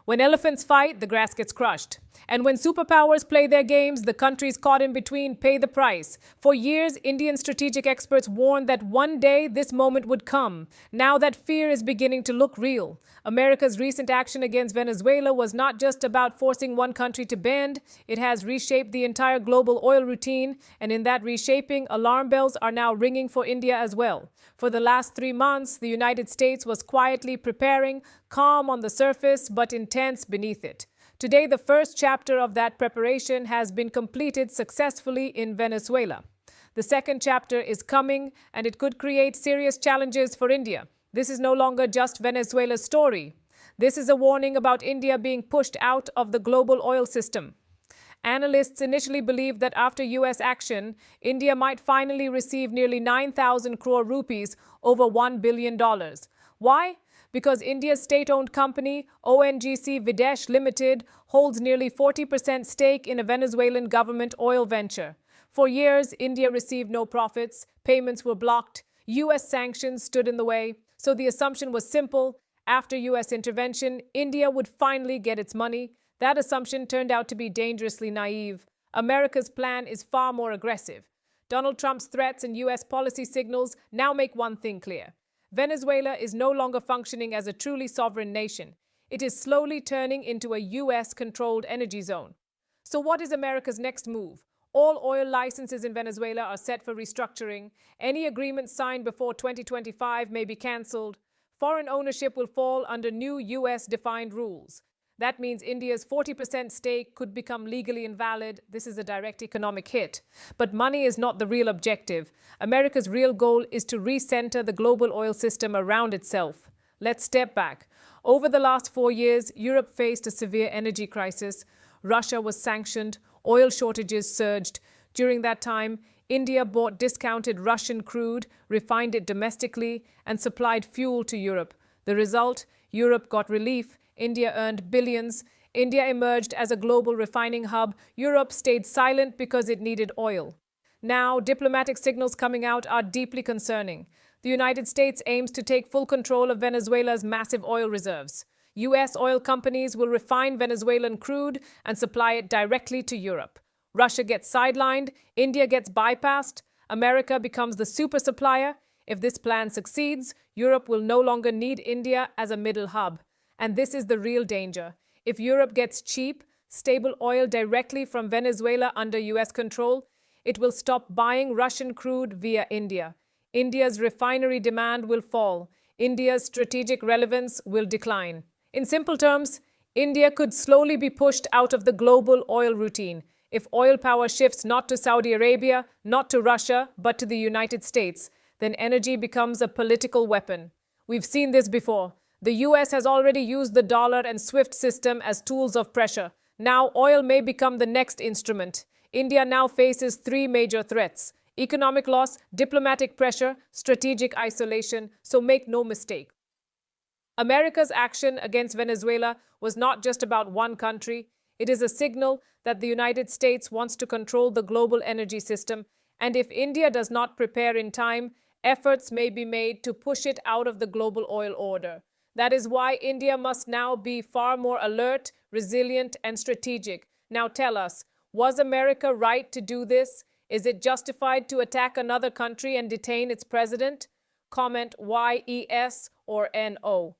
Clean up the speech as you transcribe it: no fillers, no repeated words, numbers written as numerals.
When elephants fight, the grass gets crushed. And when superpowers play their games, the countries caught in between pay the price. For years, Indian strategic experts warned that one day this moment would come. Now that fear is beginning to look real. America's recent action against Venezuela was not just about forcing one country to bend, it has reshaped the entire global oil routine, and in that reshaping, alarm bells are now ringing for India as well. For the last 3 months, the United States was quietly preparing, calm on the surface but intense beneath it. Today, the first chapter of that preparation has been completed successfully in Venezuela. The second chapter is coming, and it could create serious challenges for India. This is no longer just Venezuela's story. This is a warning about India being pushed out of the global oil system. Analysts initially believed that after US action, India might finally receive nearly 9,000 crore rupees, over $1 billion. Why? Because India's state-owned company, ONGC Videsh Limited, holds nearly 40% stake in a Venezuelan government oil venture. For years, India received no profits, payments were blocked, US sanctions stood in the way. So the assumption was simple: after US intervention, India would finally get its money. That assumption turned out to be dangerously naive. America's plan is far more aggressive. Donald Trump's threats and US policy signals now make one thing clear: Venezuela is no longer functioning as a truly sovereign nation. It is slowly turning into a US-controlled energy zone. So what is America's next move? All oil licenses in Venezuela are set for restructuring. Any agreement signed before 2025 may be cancelled. Foreign ownership will fall under new US-defined rules. That means India's 40% stake could become legally invalid. This is a direct economic hit. But money is not the real objective. America's real goal is to recenter the global oil system around itself. Let's step back. Over the last 4 years, Europe faced a severe energy crisis. Russia was sanctioned. Oil shortages surged. During that time, India bought discounted Russian crude, refined it domestically, and supplied fuel to Europe. The result? Europe got relief. India earned billions. India emerged as a global refining hub. Europe stayed silent because it needed oil. Now, diplomatic signals coming out are deeply concerning. The United States aims to take full control of Venezuela's massive oil reserves. US oil companies will refine Venezuelan crude and supply it directly to Europe. Russia gets sidelined, India gets bypassed, America becomes the super supplier. If this plan succeeds, Europe will no longer need India as a middle hub. And this is the real danger. If Europe gets cheap, stable oil directly from Venezuela under US control, it will stop buying Russian crude via India. India's refinery demand will fall. India's strategic relevance will decline. In simple terms, India could slowly be pushed out of the global oil routine. If oil power shifts not to Saudi Arabia, not to Russia, but to the United States, then energy becomes a political weapon. We've seen this before. The US has already used the dollar and SWIFT system as tools of pressure. Now oil may become the next instrument. India now faces 3 major threats: economic loss, diplomatic pressure, strategic isolation. So make no mistake. America's action against Venezuela was not just about one country. It is a signal that the United States wants to control the global energy system, and if India does not prepare in time, efforts may be made to push it out of the global oil order. That is why India must now be far more alert, resilient, and strategic. Now tell us, was America right to do this? Is it justified to attack another country and detain its president? Comment YES or NO.